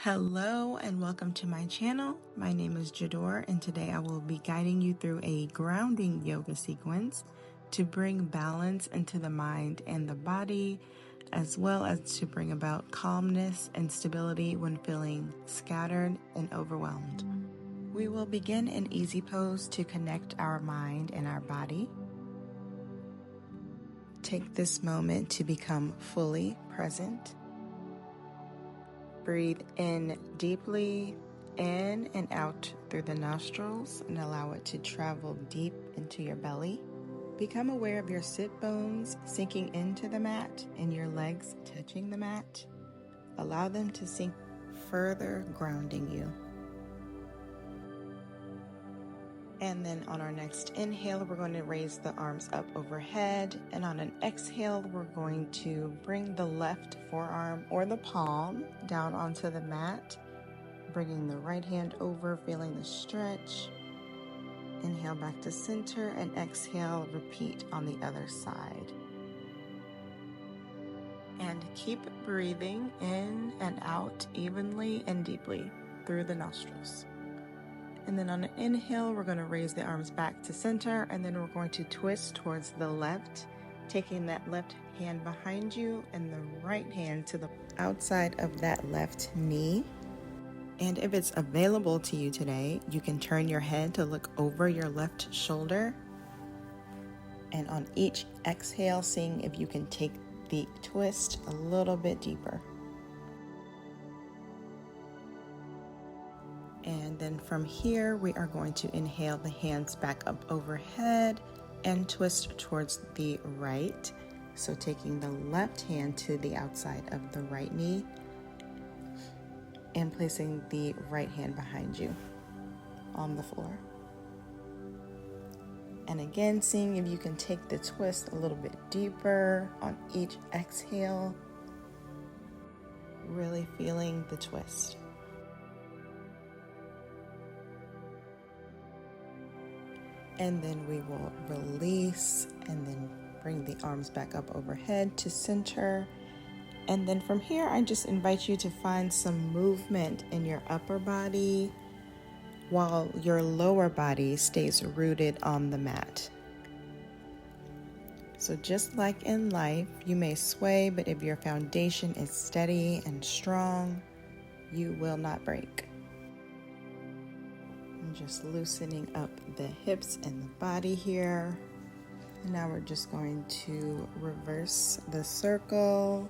Hello and welcome to my channel. My name is Jador and today I will be guiding you through a grounding yoga sequence to bring balance into the mind and the body, as well as to bring about calmness and stability when feeling scattered and overwhelmed. We will begin in easy pose to connect our mind and our body. Take this moment to become fully present. Breathe in deeply, in and out through the nostrils, and allow it to travel deep into your belly. Become aware of your sit bones sinking into the mat and your legs touching the mat. Allow them to sink further, grounding you. And then on our next inhale, we're going to raise the arms up overhead. And on an exhale, we're going to bring the left forearm or the palm down onto the mat, bringing the right hand over, feeling the stretch. Inhale back to center and exhale, repeat on the other side. And keep breathing in and out evenly and deeply through the nostrils. And then on an inhale, we're going to raise the arms back to center, and then we're going to twist towards the left, taking that left hand behind you and the right hand to the outside of that left knee. And if it's available to you today, you can turn your head to look over your left shoulder. And on each exhale, seeing if you can take the twist a little bit deeper. And then from here, we are going to inhale the hands back up overhead and twist towards the right. So taking the left hand to the outside of the right knee and placing the right hand behind you on the floor. And again, seeing if you can take the twist a little bit deeper on each exhale, really feeling the twist. And then we will release and then bring the arms back up overhead to center. And then from here, I just invite you to find some movement in your upper body while your lower body stays rooted on the mat. So just like in life, you may sway, but if your foundation is steady and strong, you will not break. Just loosening up the hips and the body here. And now we're just going to reverse the circle.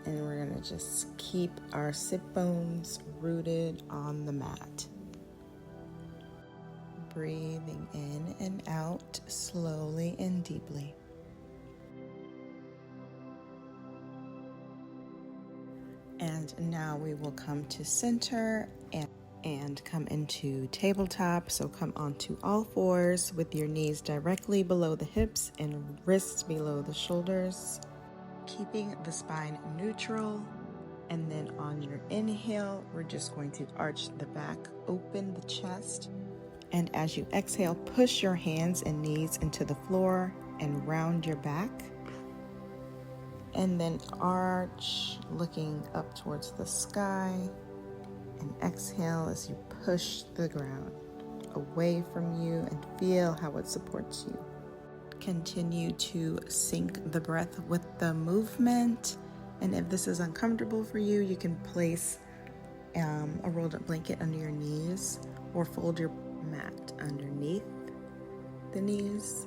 And we're going to just keep our sit bones rooted on the mat. Breathing in and out slowly and deeply. And now we will come to center and come into tabletop. So come onto all fours with your knees directly below the hips and wrists below the shoulders, keeping the spine neutral. And then on your inhale, we're just going to arch the back, open the chest. And as you exhale, push your hands and knees into the floor and round your back. And then arch, looking up towards the sky. And exhale as you push the ground away from you and feel how it supports you. Continue to sync the breath with the movement. And if this is uncomfortable for you, you can place a rolled up blanket under your knees or fold your mat underneath the knees.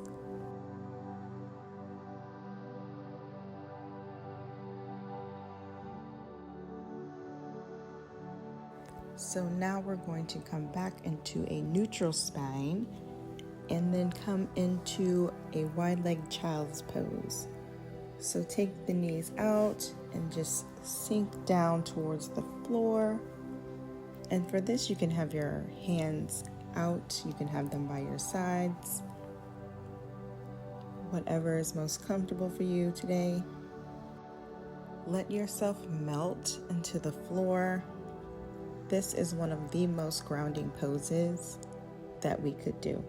So now we're going to come back into a neutral spine and then come into a wide-legged child's pose. So take the knees out and just sink down towards the floor. And for this, you can have your hands out. You can have them by your sides. Whatever is most comfortable for you today. Let yourself melt into the floor. This is one of the most grounding poses that we could do.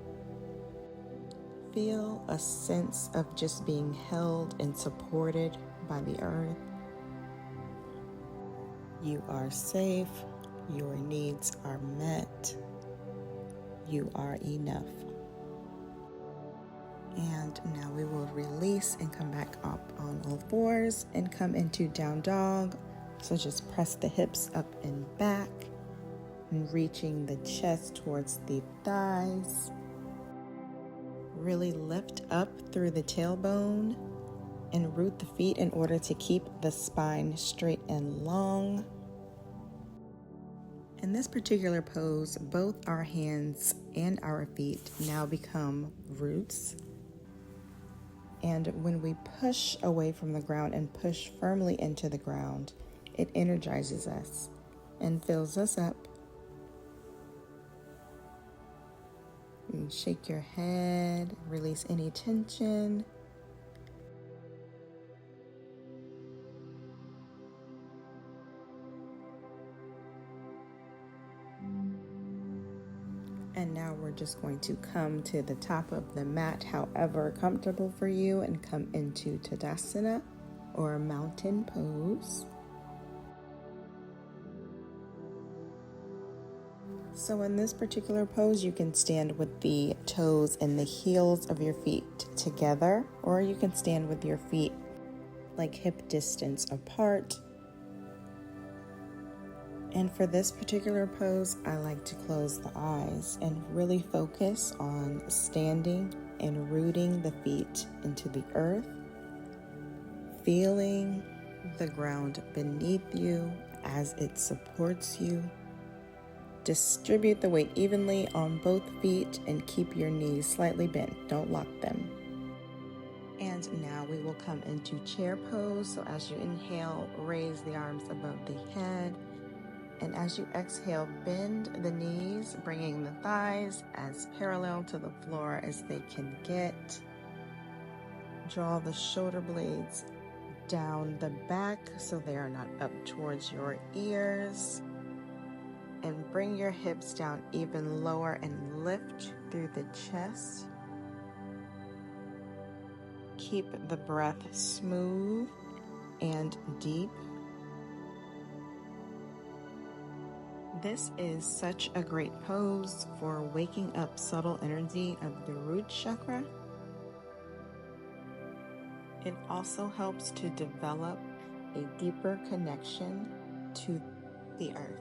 Feel a sense of just being held and supported by the earth. You are safe. Your needs are met. You are enough. And now we will release and come back up on all fours and come into down dog. So just press the hips up and back and reaching the chest towards the thighs. Really lift up through the tailbone and root the feet in order to keep the spine straight and long. In this particular pose, both our hands and our feet now become roots. And when we push away from the ground and push firmly into the ground, it energizes us and fills us up. And shake your head, release any tension. And now we're just going to come to the top of the mat, however comfortable for you, and come into Tadasana or mountain pose. So in this particular pose, you can stand with the toes and the heels of your feet together, or you can stand with your feet like hip distance apart. And for this particular pose, I like to close the eyes and really focus on standing and rooting the feet into the earth, feeling the ground beneath you as it supports you. Distribute the weight evenly on both feet and keep your knees slightly bent. Don't lock them. And now we will come into chair pose. So as you inhale, raise the arms above the head. And as you exhale, bend the knees, bringing the thighs as parallel to the floor as they can get. Draw the shoulder blades down the back so they are not up towards your ears. And bring your hips down even lower and lift through the chest. Keep the breath smooth and deep. This is such a great pose for waking up subtle energy of the root chakra. It also helps to develop a deeper connection to the earth.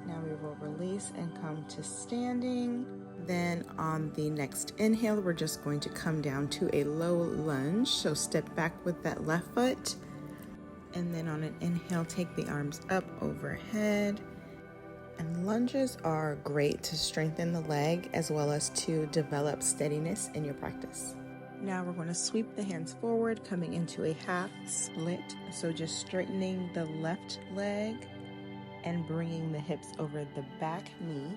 Now we will release and come to standing. Then on the next inhale, we're just going to come down to a low lunge. So step back with that left foot. And then on an inhale, take the arms up overhead. And lunges are great to strengthen the leg as well as to develop steadiness in your practice. Now we're going to sweep the hands forward, coming into a half split. So just straightening the left leg and bringing the hips over the back knee.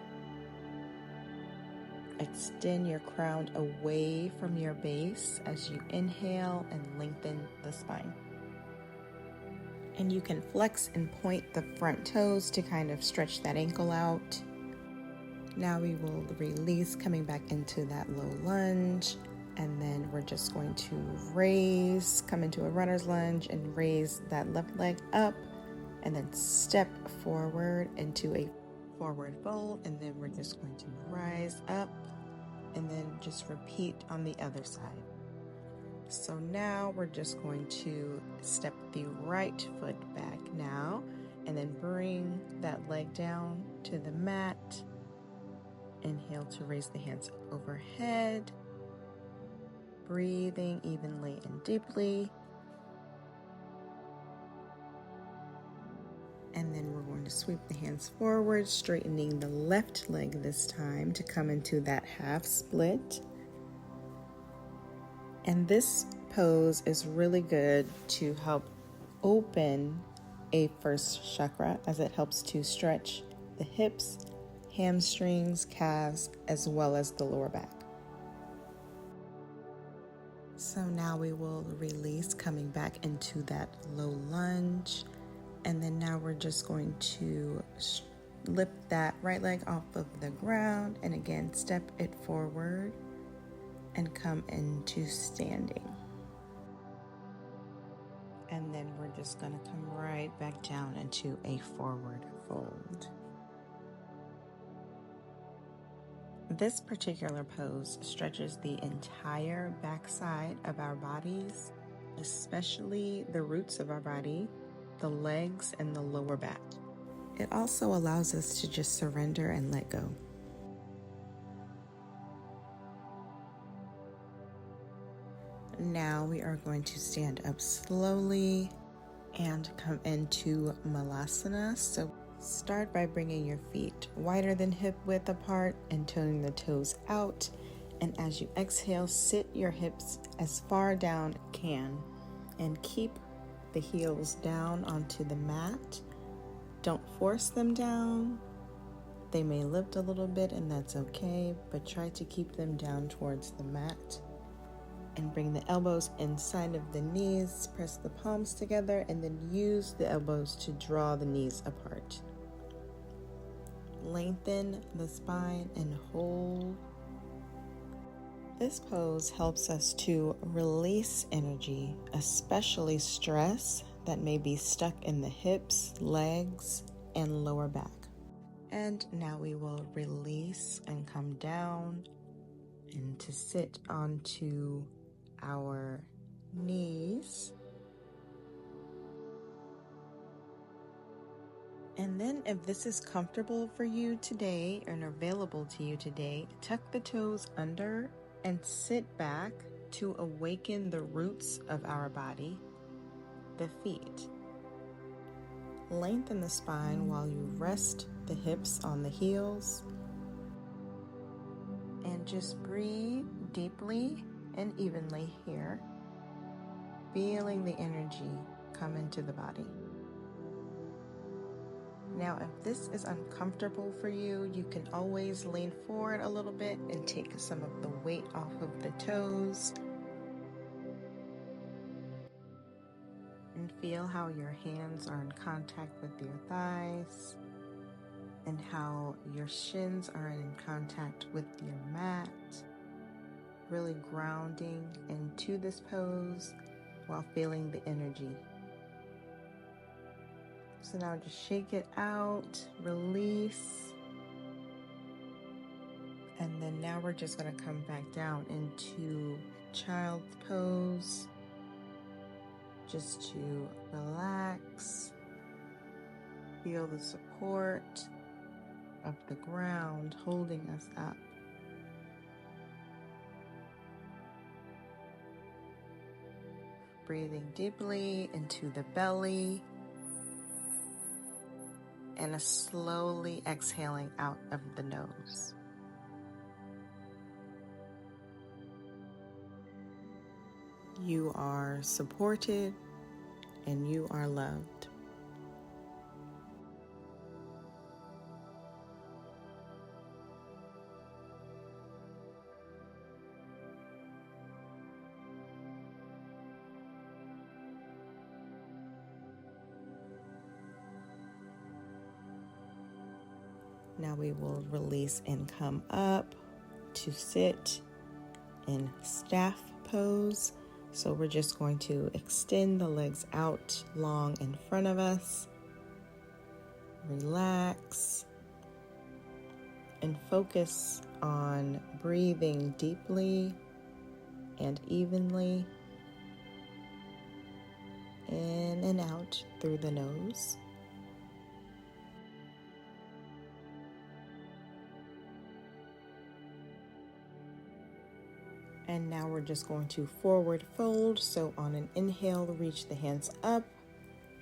Extend your crown away from your base as you inhale and lengthen the spine. And you can flex and point the front toes to kind of stretch that ankle out. Now we will release, coming back into that low lunge. And then we're just going to raise, come into a runner's lunge and raise that left leg up. And then step forward into a forward fold. And then we're just going to rise up and then just repeat on the other side. So now we're just going to step the right foot back now and then bring that leg down to the mat. Inhale to raise the hands up overhead. Breathing evenly and deeply. And then we're going to sweep the hands forward, straightening the left leg this time to come into that half split. And this pose is really good to help open a first chakra as it helps to stretch the hips, hamstrings, calves, as well as the lower back. So now we will release, coming back into that low lunge. And then now we're just going to lift that right leg off of the ground and again step it forward and come into standing. And then we're just going to come right back down into a forward fold. This particular pose stretches the entire backside of our bodies, especially the roots of our body, the legs, and the lower back. It also allows us to just surrender and let go. Now we are going to stand up slowly and come into Malasana. So start by bringing your feet wider than hip width apart and toning the toes out. And as you exhale, sit your hips as far down as you can and keep the heels down onto the mat. Don't force them down. They may lift a little bit and that's okay, but try to keep them down towards the mat. And bring the elbows inside of the knees, press the palms together, and then use the elbows to draw the knees apart. Lengthen the spine and hold. This pose helps us to release energy, especially stress that may be stuck in the hips, legs, and lower back. And now we will release and come down and to sit onto our knees. And then if this is comfortable for you today and available to you today, tuck the toes under and sit back to awaken the roots of our body, the feet. Lengthen the spine while you rest the hips on the heels. And just breathe deeply and evenly here, feeling the energy come into the body. Now, if this is uncomfortable for you, you can always lean forward a little bit and take some of the weight off of the toes. And feel how your hands are in contact with your thighs and how your shins are in contact with your mat. Really grounding into this pose while feeling the energy. So now just shake it out, release. And then now we're just going to come back down into child's pose. Just to relax. Feel the support of the ground holding us up. Breathing deeply into the belly and slowly exhaling out of the nose. You are supported and you are loved. Now we will release and come up to sit in staff pose. So we're just going to extend the legs out long in front of us. Relax and focus on breathing deeply and evenly in and out through the nose. And now we're just going to forward fold. So on an inhale, reach the hands up,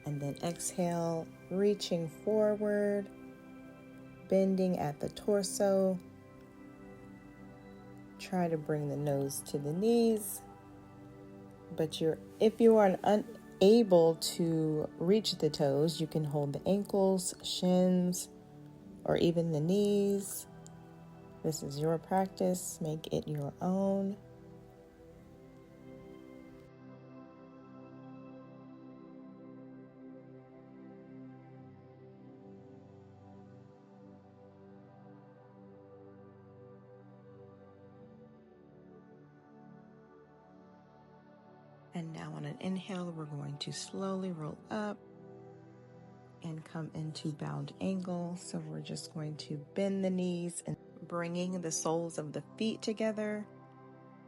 and then exhale, reaching forward, bending at the torso. Try to bring the nose to the knees, but if you are unable to reach the toes, you can hold the ankles, shins, or even the knees. This is your practice. Make it your own. And now on an inhale, we're going to slowly roll up and come into bound angle. So we're just going to bend the knees and bringing the soles of the feet together,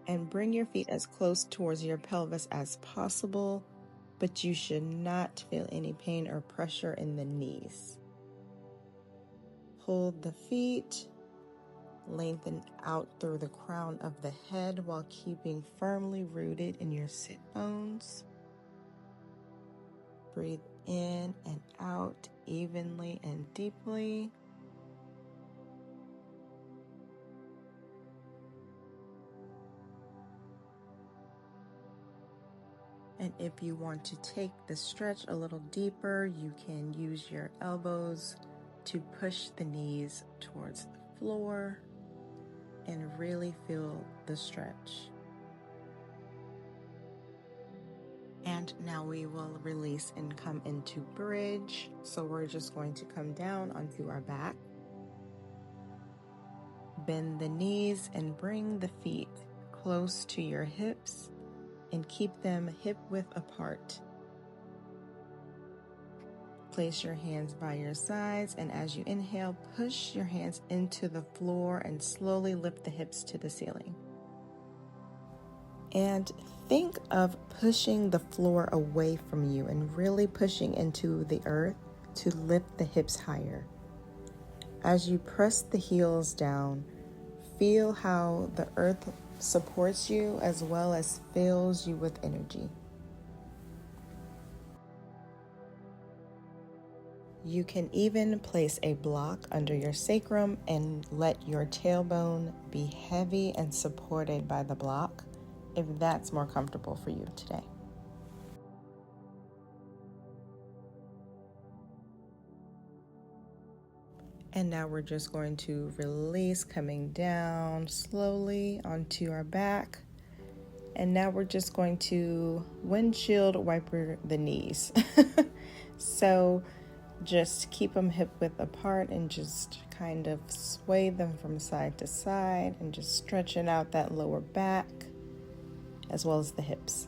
and bring your feet as close towards your pelvis as possible, but you should not feel any pain or pressure in the knees. Hold the feet, lengthen out through the crown of the head while keeping firmly rooted in your sit bones. Breathe in and out evenly and deeply. And if you want to take the stretch a little deeper, you can use your elbows to push the knees towards the floor and really feel the stretch. And now we will release and come into bridge. So we're just going to come down onto our back. Bend the knees and bring the feet close to your hips and keep them hip width apart. Place your hands by your sides, and as you inhale, push your hands into the floor and slowly lift the hips to the ceiling. And think of pushing the floor away from you and really pushing into the earth to lift the hips higher. As you press the heels down, feel how the earth supports you as well as fills you with energy. You can even place a block under your sacrum and let your tailbone be heavy and supported by the block if that's more comfortable for you today. And now we're just going to release, coming down slowly onto our back. And now we're just going to windshield wiper the knees. So just keep them hip width apart and just kind of sway them from side to side and just stretching out that lower back as well as the hips.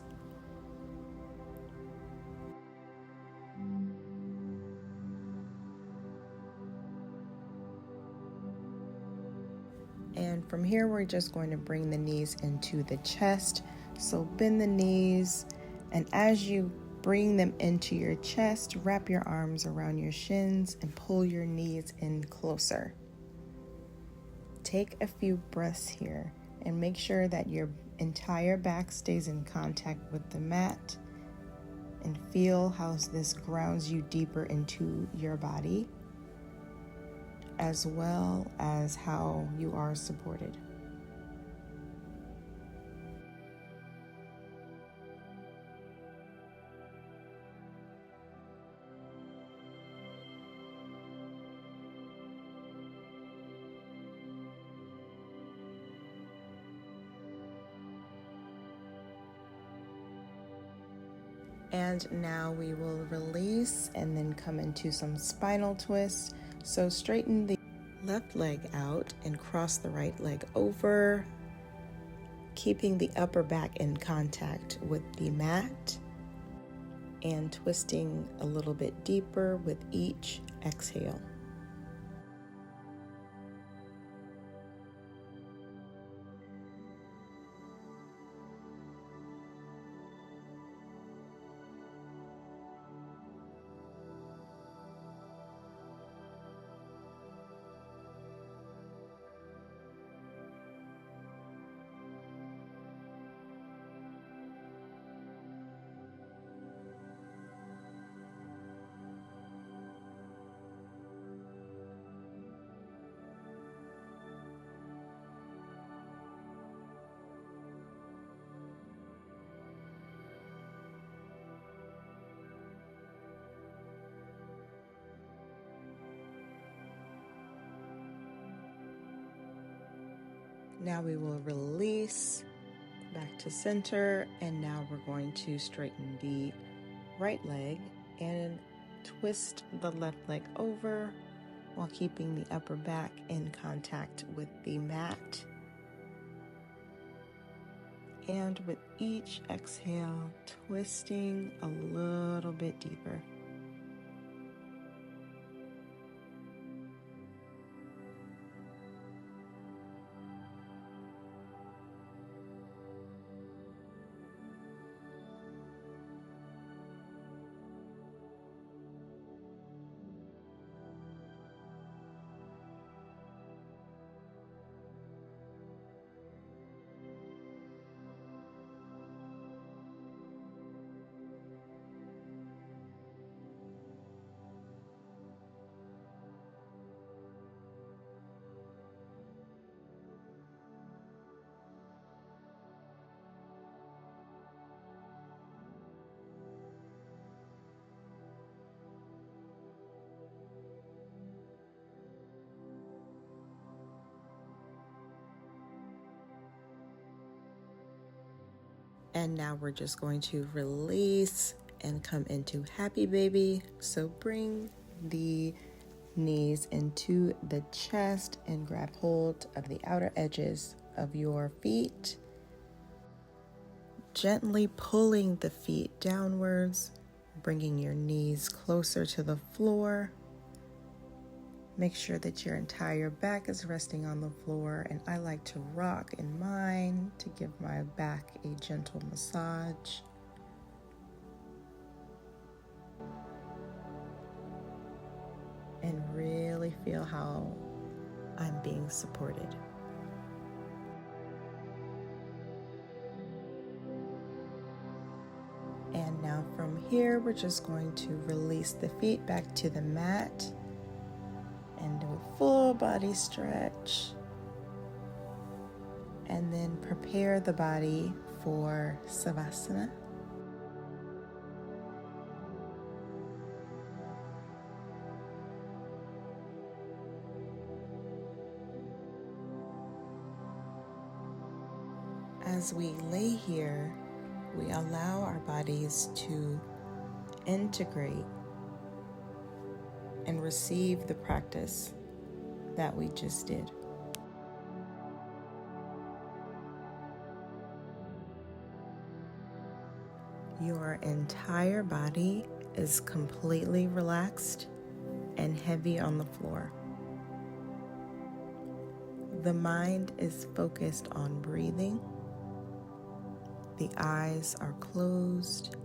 And from here, we're just going to bring the knees into the chest. So bend the knees, and as you bring them into your chest, wrap your arms around your shins and pull your knees in closer. Take a few breaths here and make sure that your entire back stays in contact with the mat, and feel how this grounds you deeper into your body, as well as how you are supported. And now we will release and then come into some spinal twists. So straighten the left leg out and cross the right leg over, keeping the upper back in contact with the mat and twisting a little bit deeper with each exhale. Now we will release back to center, and now we're going to straighten the right leg and twist the left leg over while keeping the upper back in contact with the mat. And with each exhale, twisting a little bit deeper. And now we're just going to release and come into happy baby. So bring the knees into the chest and grab hold of the outer edges of your feet. Gently pulling the feet downwards, bringing your knees closer to the floor. Make sure that your entire back is resting on the floor, and I like to rock in mine to give my back a gentle massage. And really feel how I'm being supported. And now from here, we're just going to release the feet back to the mat and do a full body stretch. And then prepare the body for Savasana. As we lay here, we allow our bodies to integrate and receive the practice that we just did. Your entire body is completely relaxed and heavy on the floor. The mind is focused on breathing. The eyes are closed.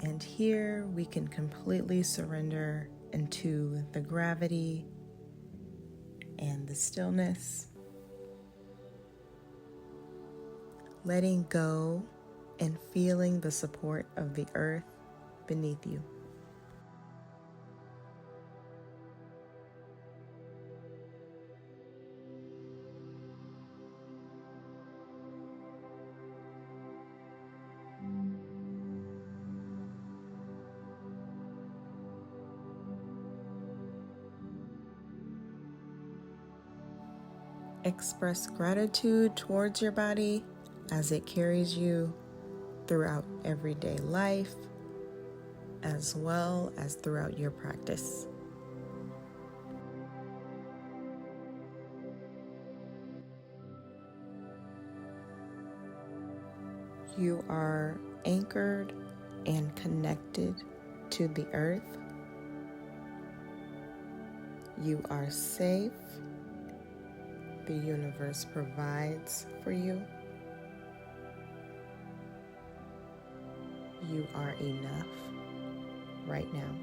And here we can completely surrender into the gravity and the stillness, letting go and feeling the support of the earth beneath you. Express gratitude towards your body as it carries you throughout everyday life, as well as throughout your practice. You are anchored and connected to the earth. You are safe. The universe provides for you. You are enough right now.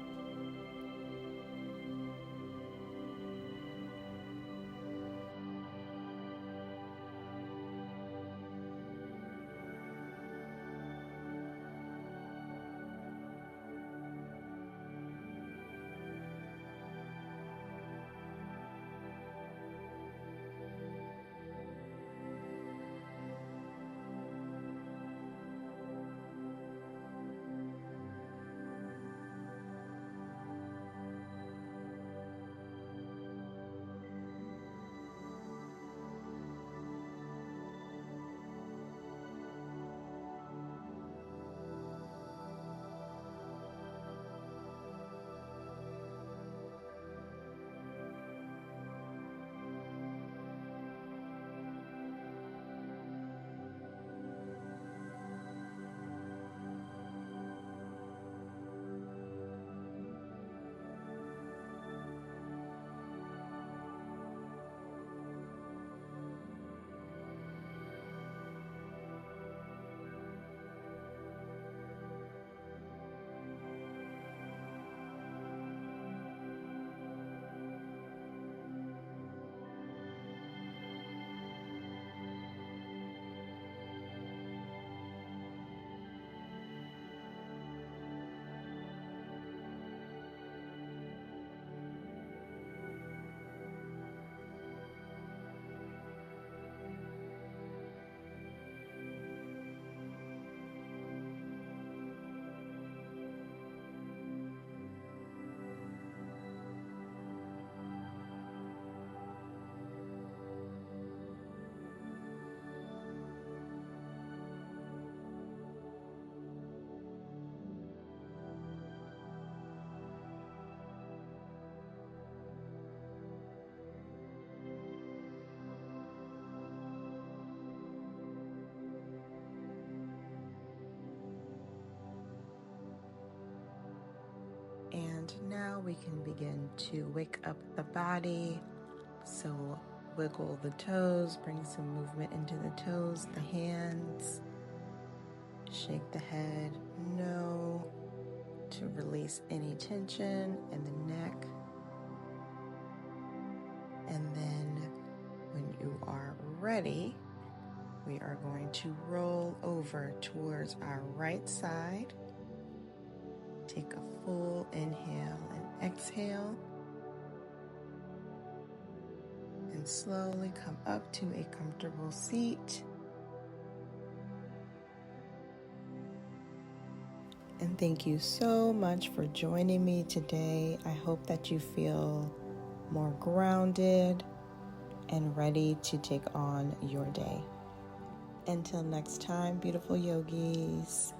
we can begin to wake up the body. So wiggle the toes, bring some movement into the toes, the hands. Shake the head no to release any tension in the neck. And then when you are ready, we are going to roll over towards our right side. Take a full inhale and exhale. And slowly come up to a comfortable seat. And thank you so much for joining me today. I hope that you feel more grounded and ready to take on your day. Until next time, beautiful yogis.